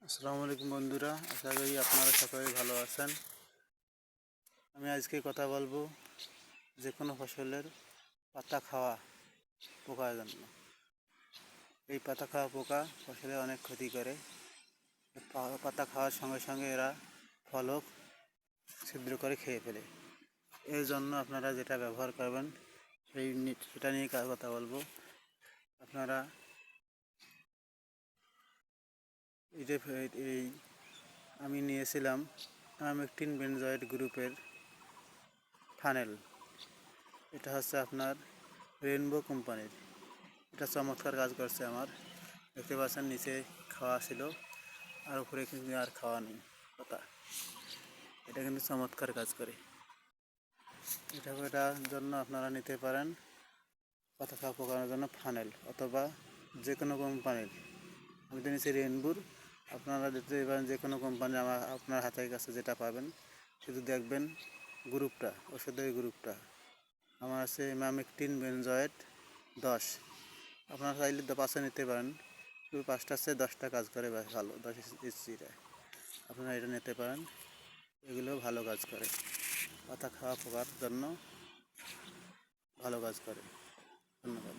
আসসালামু আলাইকুম বন্ধুরা, আশা করি আপনারা সকলেই ভালো আছেন। আমি আজকে কথা বলবো যে কোনো ফসলের পাতা খাওয়া পোকার জন্য। এই পাতা খাওয়া পোকা ফসলে অনেক ক্ষতি করে। পাতা খাওয়ার সঙ্গে সঙ্গে এরা ফলক ছিদ্র করে খেয়ে ফেলে। এই জন্য আপনারা যেটা ব্যবহার করবেন সেটা নিয়ে কথা বলবো। আপনারা এই আমি নিয়েছিলাম আমেকটিন বেনজয়েড গ্রুপের ফানেল। এটা হচ্ছে আপনার রেনবো কোম্পানির। এটা চমৎকার কাজ করছে আমার। দেখতে পাচ্ছেন নিচে খাওয়া ছিল আর উপরে কিন্তু আর খাওয়া নেই পাতা। এটা কিন্তু চমৎকার কাজ করে। এটার জন্য আপনারা নিতে পারেন পাতা খাওয়া পোকানোর জন্য ফানেল অথবা যে কোনো কোম্পানির। আমি তো নিচে রেনবোর। আপনারা দিতে পারেন যে কোনো কোম্পানি। আপনার হাতের কাছে যেটা পাবেন শুধু দেখবেন গ্রুপটা, ওষুধের গ্রুপটা। আমার আছে আমেকটিন বেনজয়েড 10। আপনারা চাইলে 5টা নিতে পারেন, শুধু 5টা আছে 10টা কাজ করে ভালো। 10 ইঞ্চিটা আপনারা এটা নিতে পারেন, এগুলো ভালো কাজ করে। পাতা খাওয়া পোকার জন্য ভালো কাজ করে। ধন্যবাদ।